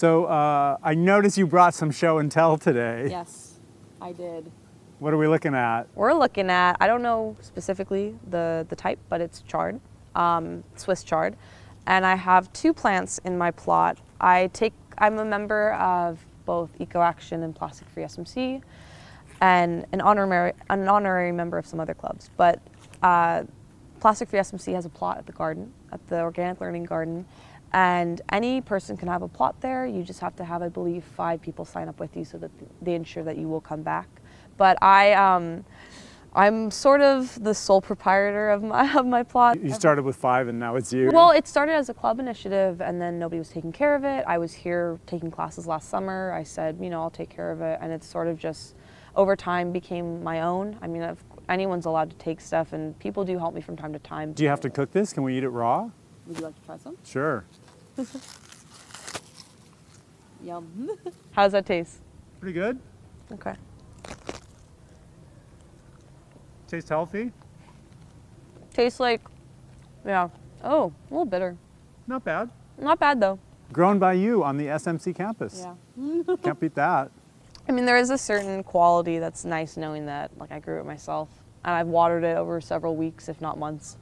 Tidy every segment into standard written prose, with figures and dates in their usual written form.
So I noticed you brought some show and tell today. Yes, I did. What are we looking at? We're looking at, I don't know specifically the type, but it's chard, Swiss chard. And I have 2 plants in my plot. I'm a member of both EcoAction and Plastic Free SMC, and an honorary member of some other clubs. But Plastic Free SMC has a plot at the garden, at the Organic Learning Garden, and any person can have a plot there. You just have to have, I believe, 5 people sign up with you so that they ensure that you will come back. But I'm sort of the sole proprietor of my plot. You started with 5 and now it's you? Well, it started as a club initiative and then nobody was taking care of it. I was here taking classes last summer. I said, I'll take care of it. And it's sort of just over time became my own. I mean, anyone's allowed to take stuff and people do help me from time to time. Do you have to cook this? Can we eat it raw? Would you like to try some? Sure. Yum. How does that taste? Pretty good. Okay. Tastes healthy? Tastes like, yeah. Oh, a little bitter. Not bad. Not bad though. Grown by you on the SMC campus. Yeah. Can't beat that. I mean, there is a certain quality that's nice knowing that, like, I grew it myself. And I've watered it over several weeks, if not months.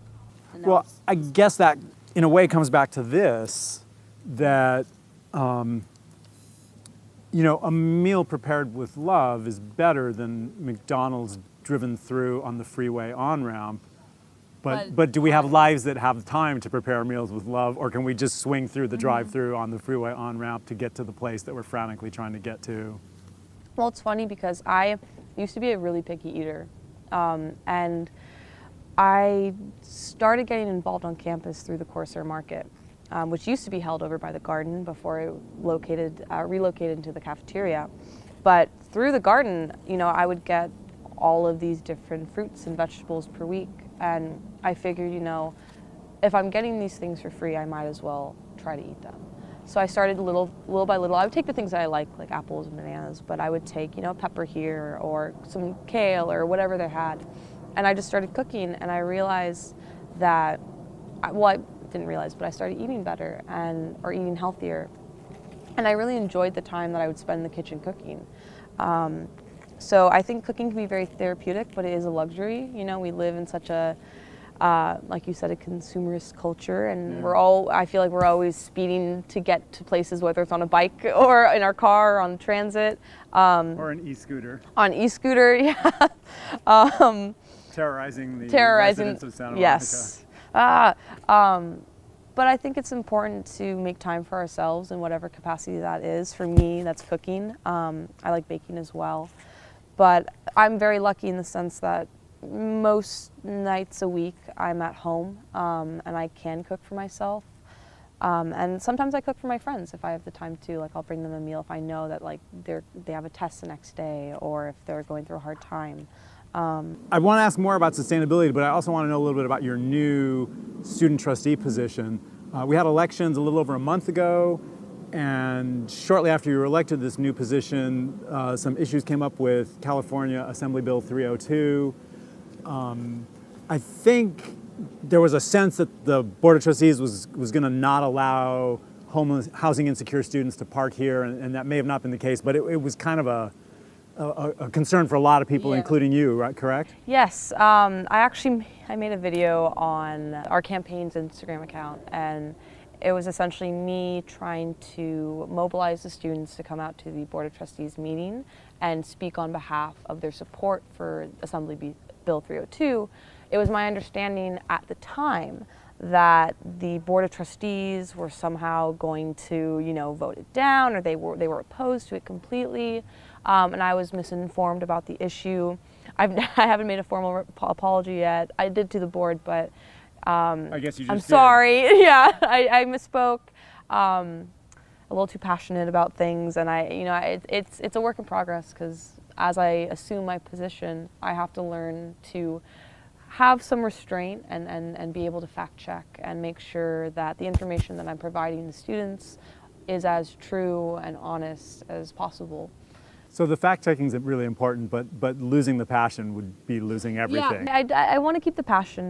Well, I guess that, in a way, comes back to this, that, a meal prepared with love is better than McDonald's driven through on the freeway on-ramp. But do we have lives that have time to prepare meals with love, or can we just swing through the drive-through on the freeway on-ramp to get to the place that we're frantically trying to get to? Well, it's funny because I used to be a really picky eater, and I started getting involved on campus through the Corsair Market, which used to be held over by the garden before it relocated into the cafeteria. But through the garden, I would get all of these different fruits and vegetables per week, and I figured, if I'm getting these things for free, I might as well try to eat them. So I started little by little. I would take the things that I like apples and bananas, but I would take, pepper here or some kale or whatever they had. And I just started cooking, and I realized that, I didn't realize, but I started eating better or eating healthier. And I really enjoyed the time that I would spend in the kitchen cooking. So I think cooking can be very therapeutic, but it is a luxury. We live in such a, like you said, a consumerist culture, and I feel like we're always speeding to get to places, whether it's on a bike or in our car or on transit. Or an e-scooter. On e-scooter, yeah. Terrorizing the residents of Santa Monica. Yes. But I think it's important to make time for ourselves in whatever capacity that is. For me, that's cooking. I like baking as well. But I'm very lucky in the sense that most nights a week I'm at home and I can cook for myself. And sometimes I cook for my friends if I have the time to. Like, I'll bring them a meal if I know that they have a test the next day or if they're going through a hard time. I want to ask more about sustainability, but I also want to know a little bit about your new student trustee position. We had elections a little over a month ago, and shortly after you were elected to this new position, some issues came up with California Assembly Bill 302. I think there was a sense that the Board of Trustees was going to not allow housing insecure students to park here, and that may have not been the case, but it was kind of a concern for a lot of people, including you, right? Correct? Yes. I made a video on our campaign's Instagram account, and it was essentially me trying to mobilize the students to come out to the Board of Trustees meeting and speak on behalf of their support for Assembly Bill 302. It was my understanding at the time that the Board of Trustees were somehow going to, vote it down, or they were opposed to it completely. And I was misinformed about the issue. I haven't made a formal apology yet. I did to the board, but I guess you just I'm sorry. Yeah, I misspoke. A little too passionate about things, and it's a work in progress, because as I assume my position, I have to learn to have some restraint and be able to fact check and make sure that the information that I'm providing the students is as true and honest as possible. So the fact-checking is really important, but losing the passion would be losing everything. Yeah, I want to keep the passion.